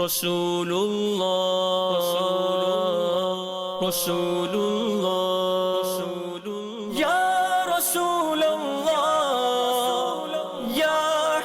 رسول اللہ رسول اللہ یا رسول اللہ یا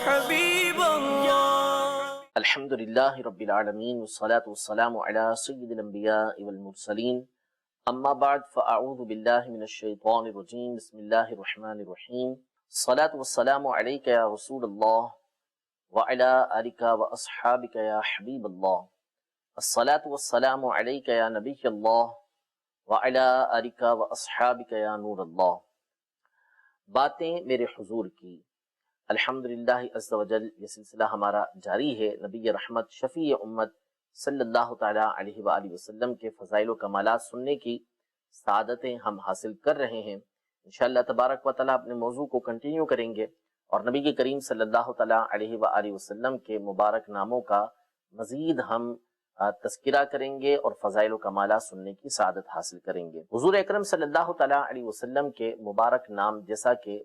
حبیب اللہ۔ الحمدللہ رب العالمین والصلاة والسلام علی سید الانبیاء والمرسلین، اما بعد فاعوذ باللہ من الشیطان الرجیم، بسم اللہ الرحمن الرحیم۔ الصلاة والسلام علیک یا رسول اللہ وعلی آلک واصحابک یا حبیب اللہ، الصلاة والسلام علیک یا نبی اللہ وعلی آلک واصحابک یا نور اللہ۔ باتیں میرے حضور کی، الحمدللہ عز و جل یہ سلسلہ ہمارا جاری ہے۔ نبی رحمت شفیع امت صلی اللہ تعالیٰ علیہ وآلہ وسلم کے فضائل و کمالات سننے کی سعادتیں ہم حاصل کر رہے ہیں۔ انشاءاللہ تبارک و تعالیٰ اپنے موضوع کو کنٹینیو کریں گے اور نبی کریم صلی اللہ تعالیٰ علیہ وآلہ وسلم کے مبارک ناموں کا مزید ہم تذکرہ کریں گے اور فضائل و کمالات سننے کی سعادت حاصل کریں گے۔ حضور اکرم صلی اللہ تعالیٰ علیہ وسلم کے مبارک نام جیسا کہ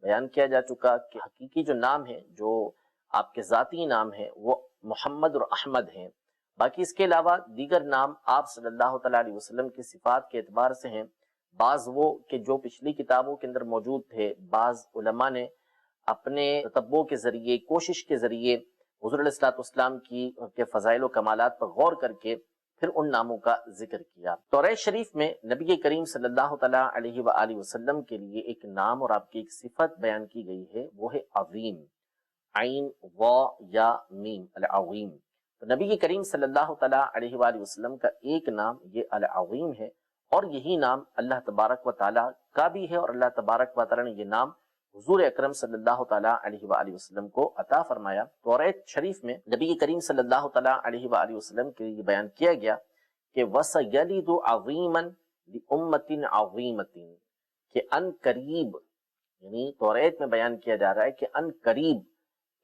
بیان کیا جا چکا کہ حقیقی جو نام ہے، جو آپ کے ذاتی نام ہیں، وہ محمد اور احمد ہیں۔ باقی اس کے علاوہ دیگر نام آپ صلی اللہ تعالیٰ علیہ وسلم کی صفات کے اعتبار سے ہیں۔ بعض وہ کہ جو پچھلی کتابوں کے اندر موجود تھے، بعض علماء نے اپنے تتبع کے ذریعے، کوشش کے ذریعے حضور علیہ السلام کے فضائل و کمالات پر غور کر کے پھر ان ناموں کا ذکر کیا۔ توریت شریف میں نبی کریم صلی اللہ تعالیٰ علیہ وآلہ وسلم کے لیے ایک نام اور آپ کی ایک صفت بیان کی گئی ہے، وہ ہے عظیم، عین وا یا میم، العظیم۔ تو نبی کریم صلی اللہ تعالیٰ علیہ وآلہ وسلم کا ایک نام یہ العظیم ہے، اور یہی نام اللہ تبارک و تعالیٰ کا بھی ہے، اور اللہ تبارک و تعالیٰ نے یہ نام حضور اکرم صلی اللہ تعالیٰ علیہ وآلہ وسلم کو عطا فرمایا۔ توریت شریف میں نبی کریم صلی اللہ تعالیٰ علیہ وآلہ وسلم کے لیے بیان کیا گیا کہ وَسَيَلِدُ عَظِيمًا لِأُمَّةٍ عَظِيمَةٍ، کہ ان قریب، یعنی توریت میں بیان کیا جا رہا ہے کہ ان قریب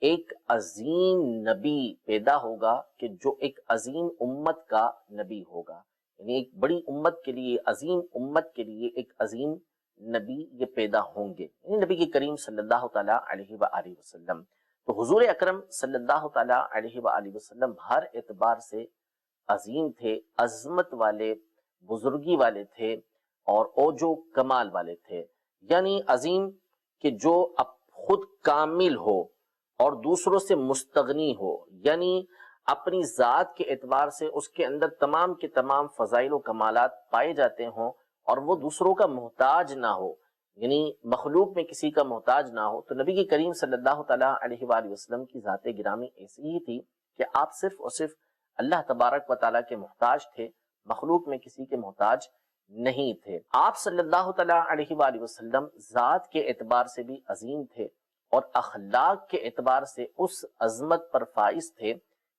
ایک عظیم نبی پیدا ہوگا کہ جو ایک عظیم امت کا نبی ہوگا، یعنی ایک بڑی امت کے لیے، عظیم امت کے لیے ایک عظیم نبی یہ پیدا ہوں گے، یعنی نبی کریم صلی اللہ تعالیٰ علیہ وآلہ وسلم۔ تو حضور اکرم صلی اللہ تعالیٰ علیہ وآلہ وسلم ہر اعتبار سے عظیم تھے، عظمت والے، بزرگی والے تھے، اور اوج و کمال والے تھے۔ یعنی عظیم کہ جو اب خود کامل ہو اور دوسروں سے مستغنی ہو، یعنی اپنی ذات کے اعتبار سے اس کے اندر تمام کے تمام فضائل و کمالات پائے جاتے ہوں اور وہ دوسروں کا محتاج نہ ہو، یعنی مخلوق میں کسی کا محتاج نہ ہو۔ تو نبی کریم صلی اللہ تعالیٰ علیہ وآلہ وسلم کی ذات گرامی ایسی ہی تھی کہ آپ صرف اور صرف اللہ تبارک و تعالیٰ کے محتاج تھے، مخلوق میں کسی کے محتاج نہیں تھے۔ آپ صلی اللہ تعالیٰ علیہ وآلہ وسلم ذات کے اعتبار سے بھی عظیم تھے اور اخلاق کے اعتبار سے اس عظمت پر فائز تھے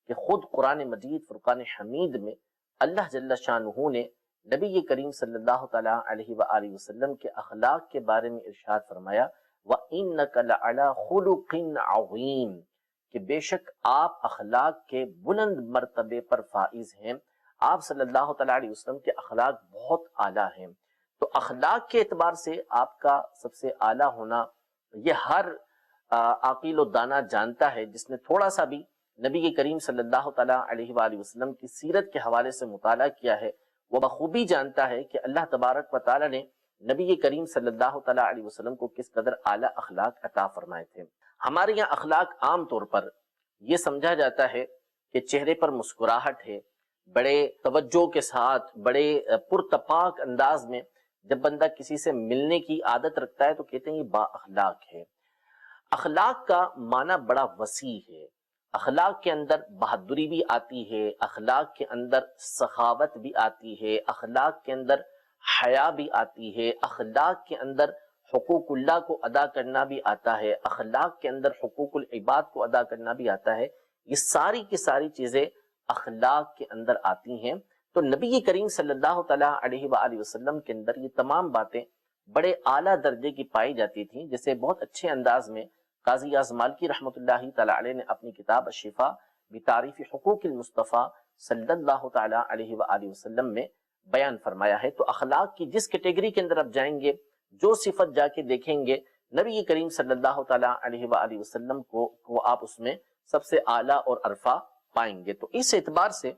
کہ خود قرآن مجید فرقان حمید میں اللہ جل شانہ نے نبی کریم صلی اللہ تعالیٰ علیہ وآلہ وسلم کے اخلاق کے بارے میں ارشاد فرمایا وَإِنَّكَ لَعَلَىٰ خُلُقٍ عَظِيمٍ، کہ بے شک آپ اخلاق کے بلند مرتبے پر فائز ہیں۔ آپ صلی اللہ تعالیٰ علیہ وسلم کے اخلاق بہت اعلیٰ ہیں۔ تو اخلاق کے اعتبار سے آپ کا سب سے اعلیٰ ہونا یہ ہر عاقل و دانا جانتا ہے، جس نے تھوڑا سا بھی نبی کریم صلی اللہ تعالیٰ علیہ وآلہ وسلم کی سیرت کے حوالے سے مطالعہ کیا ہے، وہ بخوبی جانتا ہے کہ اللہ تبارک و تعالیٰ نے نبی کریم صلی اللہ تعالیٰ علیہ وسلم کو کس قدر اعلیٰ اخلاق عطا فرمائے تھے۔ ہمارے یہاں اخلاق عام طور پر یہ سمجھا جاتا ہے کہ چہرے پر مسکراہٹ ہے، بڑے توجہ کے ساتھ، بڑے پرتپاک انداز میں جب بندہ کسی سے ملنے کی عادت رکھتا ہے تو کہتے ہیں یہ با اخلاق ہے۔ اخلاق کا معنی بڑا وسیع ہے۔ اخلاق کے اندر بہادری بھی آتی ہے، اخلاق کے اندر سخاوت بھی آتی ہے، اخلاق کے اندر حیا بھی آتی ہے، اخلاق کے اندر حقوق اللہ کو ادا کرنا بھی آتا ہے، اخلاق کے اندر حقوق العباد کو ادا کرنا بھی آتا ہے۔ یہ ساری کی ساری چیزیں اخلاق کے اندر آتی ہیں۔ تو نبی کریم صلی اللہ تعالیٰ علیہ وآلہ وسلم کے اندر یہ تمام باتیں بڑے اعلیٰ درجے کی پائی جاتی تھیں، جسے بہت اچھے انداز میں قاضی اعظم مالکی رحمۃ اللہ تعالیٰ علیہ نے اپنی کتاب الشفاء بتعریف حقوق المصطفیٰ صلی اللہ تعالیٰ علیہ وآلہ وسلم میں بیان فرمایا ہے۔ تو اخلاق کی جس کیٹیگری کے اندر آپ جائیں گے، جو صفت جا کے دیکھیں گے، نبی کریم صلی اللہ تعالیٰ علیہ وآلہ وسلم کو آپ اس میں سب سے اعلیٰ اور عرفہ پائیں گے۔ تو اس اعتبار سے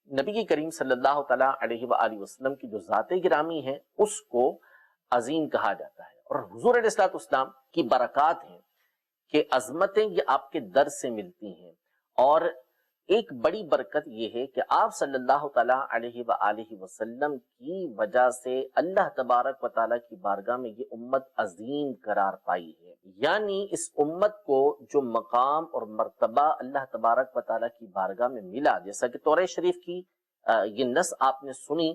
نبی کریم صلی اللہ تعالیٰ علیہ وآلہ وسلم کی جو ذات گرامی ہے اس کو عظیم کہا جاتا ہے، اور حضور علیہ الصلوۃ والسلام کی برکات ہیں کہ عظمتیں یہ آپ کے در سے ملتی ہیں، اور ایک بڑی برکت یہ ہے کہ آپ صلی اللہ تعالیٰ علیہ وآلہ وسلم کی وجہ سے اللہ تبارک و تعالیٰ کی بارگاہ میں یہ امت عظیم قرار پائی ہے، یعنی اس امت کو جو مقام اور مرتبہ اللہ تبارک و تعالیٰ کی بارگاہ میں ملا، جیسا کہ تورات شریف کی یہ نص آپ نے سنی،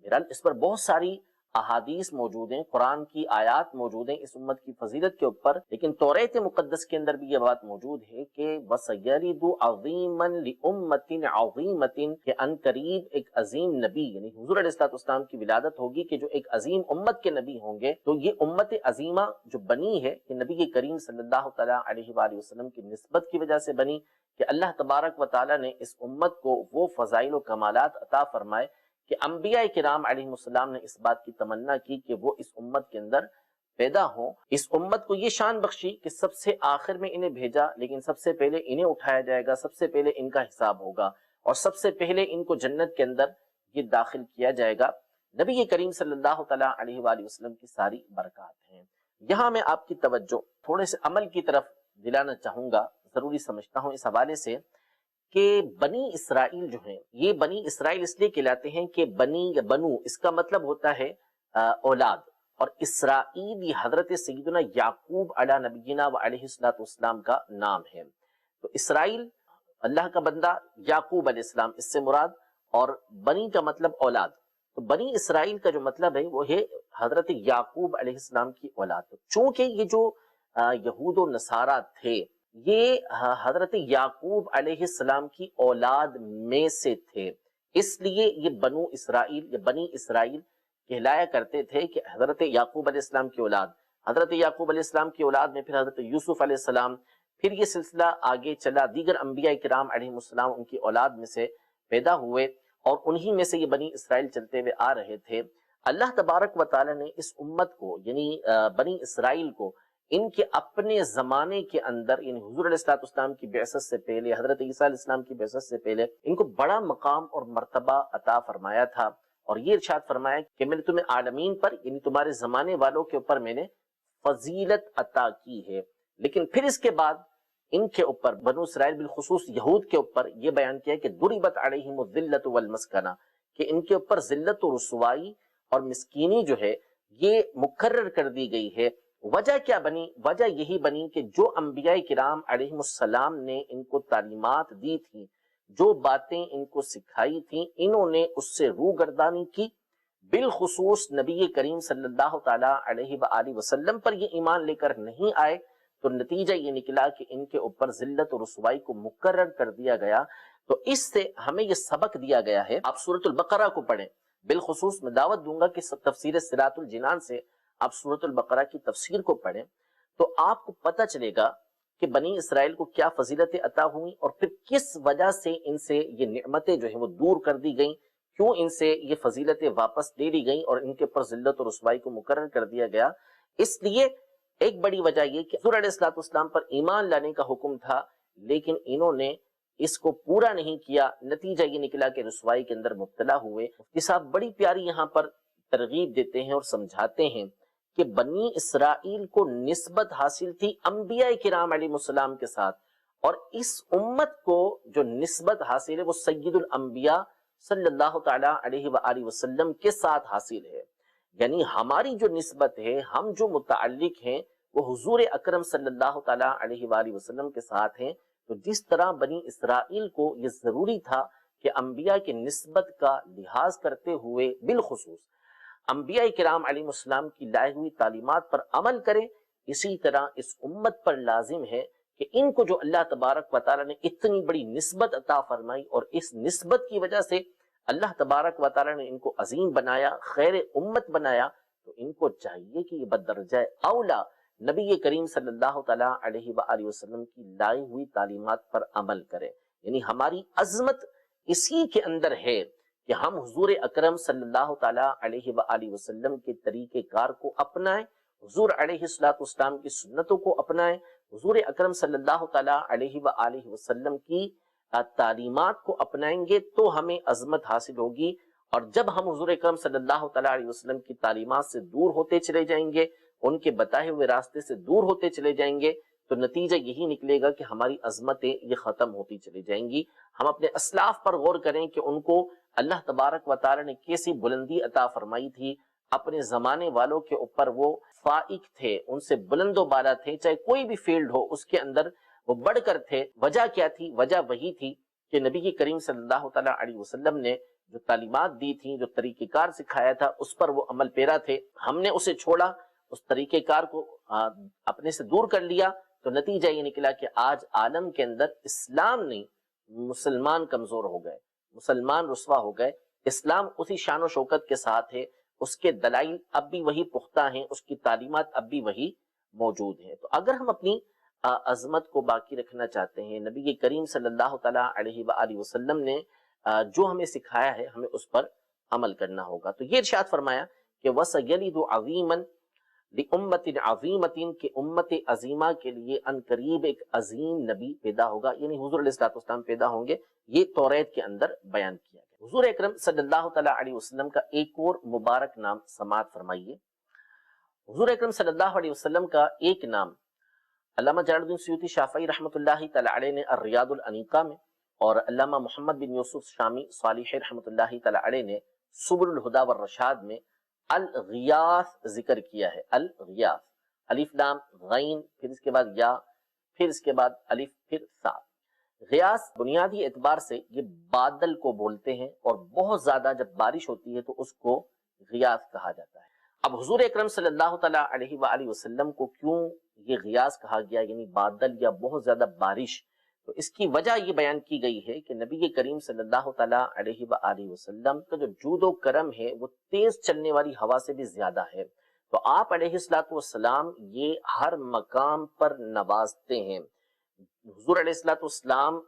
بہرحال اس پر بہت ساری احادیث موجود ہیں، قرآن کی آیات موجود ہیں اس امت کی فضیلت کے اوپر، لیکن تورات مقدس کے اندر بھی یہ بات موجود ہے کہ وَسَيَرِدُ عَظِيمًا لِأُمَّةٍ عَظِيمَةٍ کہ ان قریب ایک عظیم نبی یعنی حضور علیہ السلام کی ولادت ہوگی کہ جو ایک عظیم امت کے نبی ہوں گے۔ تو یہ امت عظیمہ جو بنی ہے کہ نبی کریم صلی اللہ تعالیٰ علیہ وآلہ وسلم کی نسبت کی وجہ سے بنی کہ اللہ تبارک و تعالیٰ نے اس امت کو وہ فضائل و کمالات عطا فرمائے کہ انبیاء کرام علیہ السلام نے اس بات کی تمنا کی کہ وہ اس امت کے اندر پیدا ہوں، اس امت کو یہ شان بخشی کہ سب سے آخر میں انہیں بھیجا، لیکن سب سے پہلے انہیں اٹھایا جائے گا، سب سے پہلے ان کا حساب ہوگا، اور سب سے پہلے ان کو جنت کے اندر یہ داخل کیا جائے گا۔ نبی کریم صلی اللہ تعالیٰ علیہ وآلہ وسلم کی ساری برکات ہیں۔ یہاں میں آپ کی توجہ تھوڑے سے عمل کی طرف دلانا چاہوں گا، ضروری سمجھتا ہوں اس حوالے سے کہ بنی اسرائیل جو ہیں، یہ بنی اسرائیل اس لیے کہلاتے ہیں کہ بنی یا بنو اس کا مطلب ہوتا ہے اولاد، اور اسرائیل یہ حضرت سیدنا یعقوب علی نبینا و علیہ الصلوۃ والسلام کا نام ہے۔ تو اسرائیل اللہ کا بندہ، یعقوب علیہ السلام اس سے مراد، اور بنی کا مطلب اولاد۔ تو بنی اسرائیل کا جو مطلب ہے وہ ہے حضرت یعقوب علیہ السلام کی اولاد۔ چونکہ یہ جو یہود و نصارہ تھے یہ حضرت یعقوب علیہ السلام کی اولاد میں سے تھے، اس لیے یہ بنو اسرائیل یا بنی اسرائیل کہلایا کرتے تھے کہ حضرت یعقوب علیہ السلام کی اولاد۔ حضرت یعقوب علیہ السلام کی اولاد میں پھر حضرت یوسف علیہ السلام، پھر یہ سلسلہ آگے چلا، دیگر انبیاء کرام علیہ السلام ان کی اولاد میں سے پیدا ہوئے، اور انہی میں سے یہ بنی اسرائیل چلتے ہوئے آ رہے تھے۔ اللہ تبارک و تعالی نے اس امت کو یعنی بنی اسرائیل کو ان کے اپنے زمانے کے اندر یعنی حضور علیہ السلام کی بعثت سے پہلے، حضرت عیسیٰ علیہ السلام کی بعثت سے پہلے ان کو بڑا مقام اور مرتبہ عطا فرمایا تھا، اور یہ ارشاد فرمایا کہ میں نے تمہیں عالمین پر یعنی تمہارے زمانے والوں کے اوپر میں نے فضیلت عطا کی ہے۔ لیکن پھر اس کے بعد ان کے اوپر بنو اسرائیل بالخصوص یہود کے اوپر یہ بیان کیا کہ ضربت علیہم الذلۃ والمسکنہ کہ ان کے اوپر ذلت و رسوائی اور مسکینی جو ہے یہ مقرر کر دی گئی ہے۔ وجہ کیا بنی؟ وجہ یہی بنی کہ جو انبیاء کرام علیہ السلام نے ان کو تعلیمات دی تھی، جو باتیں ان کو سکھائی تھیں، انہوں نے اس سے روگردانی کی، بالخصوص نبی کریم صلی اللہ تعالیٰ علیہ وآلہ وسلم پر یہ ایمان لے کر نہیں آئے، تو نتیجہ یہ نکلا کہ ان کے اوپر ذلت و رسوائی کو مقرر کر دیا گیا۔ تو اس سے ہمیں یہ سبق دیا گیا ہے، آپ سورۃ البقرہ کو پڑھیں، بالخصوص میں دعوت دوں گا کہ تفسیر صراط الجنان سے آپ سورۃ البقرہ کی تفسیر کو پڑھیں، تو آپ کو پتہ چلے گا کہ بنی اسرائیل کو کیا فضیلتیں عطا ہوئیں، اور پھر کس وجہ سے ان سے یہ نعمتیں جو ہیں وہ دور کر دی گئیں، کیوں ان سے یہ فضیلتیں واپس لے لی گئیں اور ان کے اوپر ذلت و رسوائی کو مقرر کر دیا گیا۔ اس لیے ایک بڑی وجہ یہ کہ حضور علیہ السلام پر ایمان لانے کا حکم تھا، لیکن انہوں نے اس کو پورا نہیں کیا، نتیجہ یہ نکلا کہ رسوائی کے اندر مبتلا ہوئے۔ مفتی صاحب بڑی پیاری یہاں پر ترغیب دیتے ہیں اور سمجھاتے ہیں کہ بنی اسرائیل کو نسبت حاصل تھی انبیاء کرام علیہ السلام کے ساتھ، اور اس امت کو جو نسبت حاصل ہے وہ سید الانبیاء صلی اللہ تعالیٰ علیہ وآلہ وسلم کے ساتھ حاصل ہے۔ یعنی ہماری جو نسبت ہے، ہم جو متعلق ہیں وہ حضور اکرم صلی اللہ تعالیٰ علیہ وآلہ وسلم کے ساتھ ہیں۔ تو جس طرح بنی اسرائیل کو یہ ضروری تھا کہ انبیاء کی نسبت کا لحاظ کرتے ہوئے بالخصوص انبیاء کرام علیہ السلام کی لائی ہوئی تعلیمات پر عمل کریں، اسی طرح اس امت پر لازم ہے کہ ان کو جو اللہ تبارک و تعالیٰ نے اتنی بڑی نسبت عطا فرمائی، اور اس نسبت کی وجہ سے اللہ تبارک و تعالیٰ نے ان کو عظیم بنایا، خیر امت بنایا، تو ان کو چاہیے کہ یہ بدرجہ اولا نبی کریم صلی اللہ تعالیٰ علیہ وآلہ وسلم کی لائی ہوئی تعلیمات پر عمل کریں۔ یعنی ہماری عظمت اسی کے اندر ہے کہ ہم حضور اکرم صلی اللہ تعالیٰ علیہ وآلہ وسلم کے طریقہ کار کو اپنائیں، حضور علیہ السلام کی سنتوں کو اپنائیں، حضور اکرم صلی اللہ تعالیٰ علیہ وآلہ وسلم کی تعلیمات کو اپنائیں گے تو ہمیں عظمت حاصل ہوگی، اور جب ہم حضور اکرم صلی اللہ تعالیٰ علیہ وسلم کی تعلیمات سے دور ہوتے چلے جائیں گے، ان کے بتائے ہوئے راستے سے دور ہوتے چلے جائیں گے، تو نتیجہ یہی نکلے گا کہ ہماری عظمتیں یہ ختم ہوتی چلی جائیں گی۔ ہم اپنے اسلاف پر غور کریں کہ ان کو اللہ تبارک و تعالیٰ نے کیسی بلندی عطا فرمائی تھی، اپنے زمانے والوں کے اوپر وہ فائق تھے، ان سے بلند و بالا تھے، چاہے کوئی بھی فیلڈ ہو اس کے اندر وہ بڑھ کر تھے۔ وجہ کیا تھی؟ وجہ وہی تھی کہ نبی کریم صلی اللہ تعالیٰ علیہ وسلم نے جو تعلیمات دی تھیں، جو طریقہ کار سکھایا تھا، اس پر وہ عمل پیرا تھے۔ ہم نے اسے چھوڑا، اس طریقہ کار کو اپنے سے دور کر لیا، تو نتیجہ یہ نکلا کہ آج عالم کے اندر اسلام نہیں، مسلمان کمزور ہو گئے، مسلمان رسوا ہو گئے۔ اسلام اسی شان و شوکت کے ساتھ ہے، اس کے دلائل اب بھی وہی پختہ ہیں، اس کی تعلیمات اب بھی وہی موجود ہیں۔ تو اگر ہم اپنی عظمت کو باقی رکھنا چاہتے ہیں، نبی کریم صلی اللہ تعالیٰ علیہ وآلہ وسلم نے جو ہمیں سکھایا ہے، ہمیں اس پر عمل کرنا ہوگا۔ تو یہ ارشاد فرمایا کہ وَسَيَلِدُ عَظِيمًا لِأُمَّةٍ عَظِيمَةٍ، کہ امت عظیمہ کے لیے ان قریب ایک عظیم نبی پیدا ہوگا، یعنی حضور علیہ السلام پیدا ہوں گے۔ یہ توریت کے اندر بیان کیا گیا۔ حضور اکرم صلی اللہ تعالیٰ علیہ وسلم کا ایک اور مبارک نام سماعت فرمائیے۔ حضور اکرم صلی اللہ علیہ وسلم کا ایک نام علامہ جلال الدین سیوطی شافعی رحمۃ اللہ تعالیٰ علیہ نے الریاض الانیقہ میں، اور علامہ محمد بن یوسف شامی صالح رحمۃ اللہ تعالیٰ علیہ نے سبل الہدی والرشاد میں الغیاث ذکر کیا ہے۔ الغیاث، الف لام غین، پھر اس کے بعد یا، پھر اس کے بعد الف، پھر سا۔ غیاث بنیادی اعتبار سے یہ بادل کو بولتے ہیں، اور بہت زیادہ جب بارش ہوتی ہے تو اس کو غیاث کہا جاتا ہے۔ اب حضور اکرم صلی اللہ تعالیٰ علیہ وآلہ وسلم کو کیوں یہ غیاث کہا گیا، یعنی بادل یا بہت زیادہ بارش؟ تو اس کی وجہ یہ بیان کی گئی ہے کہ نبی کریم صلی اللہ تعالیٰ علیہ وآلہ وسلم کا جو جود و کرم ہے وہ تیز چلنے والی ہوا سے بھی زیادہ ہے۔ تو آپ علیہ السلام یہ ہر مقام پر نوازتے ہیں۔ حضور علیہ السلام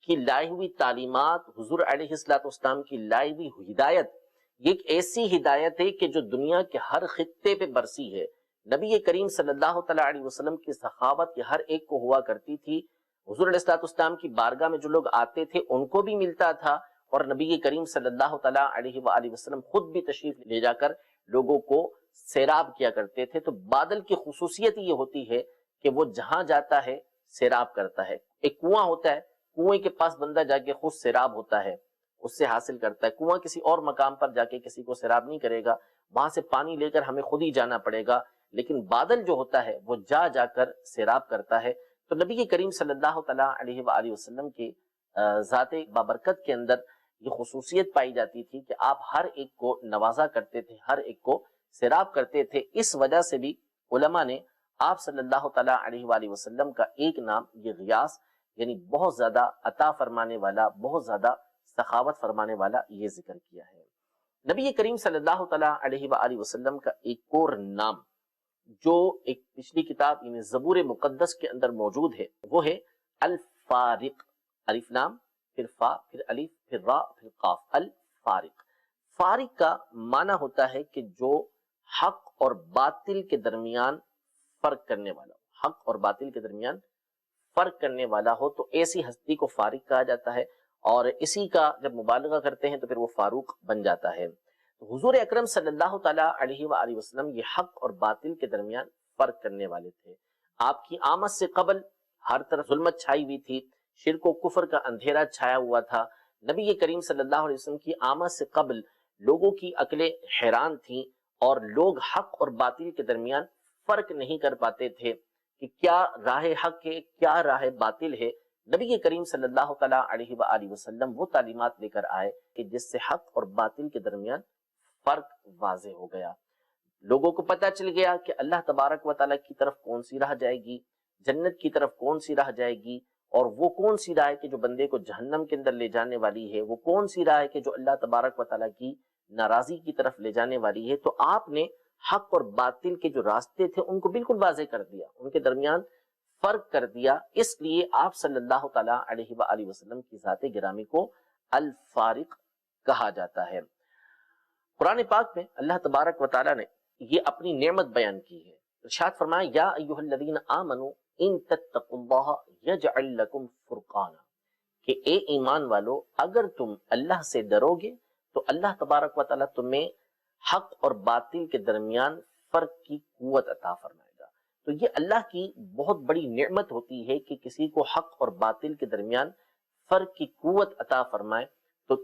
کی لائی ہوئی تعلیمات، حضور علیہ السلام کی لائی ہوئی ہدایت، یہ ایک ایسی ہدایت ہے کہ جو دنیا کے ہر خطے پہ برسی ہے۔ نبی کریم صلی اللہ تعالیٰ علیہ وسلم کی سخاوت یہ ہر ایک کو ہوا کرتی تھی۔ حضور علیہ السلام کی بارگاہ میں جو لوگ آتے تھے ان کو بھی ملتا تھا، اور نبی کریم صلی اللہ تعالیٰ علیہ وآلہ وسلم خود بھی تشریف لے جا کر لوگوں کو سیراب کیا کرتے تھے۔ تو بادل کی خصوصیت یہ ہوتی ہے کہ وہ جہاں جاتا ہے سیراب کرتا ہے۔ ایک کنواں ہوتا ہے، کنویں کے پاس بندہ جا کے خود سیراب ہوتا ہے، اس سے حاصل کرتا ہے۔ کنواں کسی اور مقام پر جا کے کسی کو سیراب نہیں کرے گا، وہاں سے پانی لے کر ہمیں خود ہی جانا پڑے گا، لیکن بادل جو ہوتا ہے وہ جا جا کر سیراب کرتا ہے۔ تو نبی کریم صلی اللہ تعالیٰ علیہ وآلہ وسلم کے ذات بابرکت کے اندر یہ خصوصیت پائی جاتی تھی کہ آپ ہر ایک کو نوازا کرتے تھے، ہر ایک کو سیراب کرتے تھے۔ اس وجہ سے بھی علماء نے آپ صلی اللہ تعالیٰ علیہ وآلہ وسلم کا ایک نام یہ غیاث، یعنی بہت زیادہ عطا فرمانے والا، بہت زیادہ سخاوت فرمانے والا، یہ ذکر کیا ہے۔ نبی کریم صلی اللہ تعالیٰ علیہ وآلہ وسلم کا ایک اور نام جو ایک پچھلی کتاب یعنی زبور مقدس کے اندر موجود ہے، وہ ہے الفارق۔ الف لام، پھر فا، پھر الف، پھر را، پھر قاف۔ الفارق، فارق کا معنی ہوتا ہے کہ جو حق اور باطل کے درمیان فرق کرنے والا ہو، حق اور باطل کے درمیان فرق کرنے والا ہو، تو ایسی ہستی کو فارق کہا جاتا ہے، اور اسی کا جب مبالغہ کرتے ہیں تو پھر وہ فاروق بن جاتا ہے۔ حضور اکرم صلی اللہ تعالیٰ علیہ وآلہ وسلم یہ حق اور باطل کے درمیان فرق کرنے والے تھے۔ آپ کی آمد سے قبل ہر طرف ظلمت چھائی ہوئی تھی، شرک و کفر کا اندھیرا چھایا ہوا تھا۔ نبی کریم صلی اللہ علیہ وسلم کی آمد سے قبل لوگوں کی عقلیں حیران تھیں، اور لوگ حق اور باطل کے درمیان فرق نہیں کر پاتے تھے کہ کیا راہ حق ہے، کیا راہ باطل ہے۔ نبی کریم صلی اللہ تعالیٰ علیہ وآلہ وسلم وہ تعلیمات لے کر آئے کہ جس سے حق اور باطل کے درمیان فرق واضح ہو گیا۔ لوگوں کو پتہ چل گیا کہ اللہ تبارک و تعالیٰ کی طرف کون سی راہ جائے گی، جنت کی طرف کون سی راہ جائے گی، اور وہ کون سی راہ ہے کہ جو بندے کو جہنم کے اندر لے جانے والی ہے، وہ کون سی راہ ہے کہ جو اللہ تبارک و تعالیٰ کی ناراضی کی طرف لے جانے والی ہے۔ تو آپ نے حق اور باطل کے جو راستے تھے ان کو بالکل واضح کر دیا، ان کے درمیان فرق کر دیا۔ اس لیے آپ صلی اللہ تعالیٰ علیہ وآلہ وسلم کی ذات گرامی کو الفارق کہا جاتا ہے۔ قرآن پاک میں اللہ تبارک و تعالیٰ نے یہ اپنی نعمت بیان کی ہے۔ ارشاد فرمایا یا ایھا الذین آمنوا ان تتقوا اللہ یجعل لکم فرقانا، کہ اے ایمان والو اگر تم اللہ سے ڈرو گے تو اللہ تبارک و تعالیٰ تمہیں حق اور باطل کے درمیان فرق کی قوت عطا فرمائے گا۔ تو یہ اللہ کی بہت بڑی نعمت ہوتی ہے کہ کسی کو حق اور باطل کے درمیان فرق کی قوت عطا فرمائے۔ تو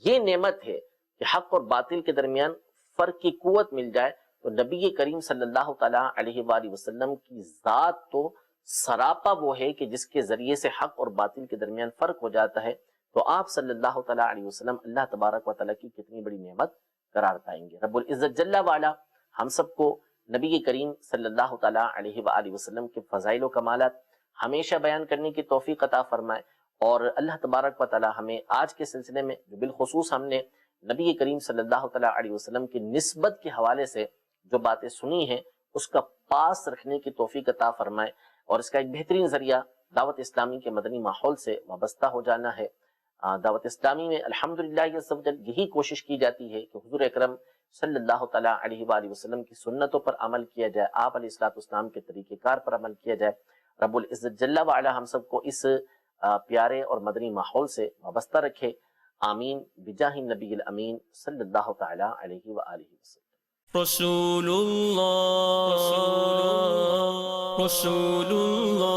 یہ نعمت ہے کہ حق اور باطل کے درمیان فرق کی قوت مل جائے۔ تو نبی کریم صلی اللہ تعالیٰ علیہ وآلہ وسلم کی ذات تو سراپا وہ ہے کہ جس کے ذریعے سے حق اور باطل کے درمیان فرق ہو جاتا ہے۔ تو آپ صلی اللہ تعالیٰ علیہ وسلم اللہ تبارک و تعالیٰ کی کتنی بڑی نعمت قرار پائیں گے۔ رب العزت جل وعلا ہم سب کو نبی کریم صلی اللہ تعالیٰ علیہ وآلہ وسلم کے فضائل و کمالات ہمیشہ بیان کرنے کی توفیق عطا فرمائے، اور اللہ تبارک و تعالیٰ ہمیں آج کے سلسلے میں جو بالخصوص ہم نے نبی کریم صلی اللہ تعالیٰ علیہ وسلم کی نسبت کے حوالے سے جو باتیں سنی ہیں اس کا پاس رکھنے کی توفیق عطا فرمائے، اور اس کا ایک بہترین ذریعہ دعوت اسلامی کے مدنی ماحول سے وابستہ ہو جانا ہے۔ دعوت اسلامی میں الحمدللہ یہی کوشش کی جاتی ہے کہ حضور اکرم صلی اللہ تعالیٰ علیہ وآلہ وسلم کی سنتوں پر عمل کیا جائے، آپ علیہ الصلوۃ والسلام کے طریقہ کار پر عمل کیا جائے۔ رب العزت جل وعلا ہم سب کو اس پیارے اور مدنی ماحول سے وابستہ رکھے، آمین بجاہ النبی الامین صلی اللہ تعالیٰ علیہ وآلہ وسلم۔ رسول اللہ رسول اللہ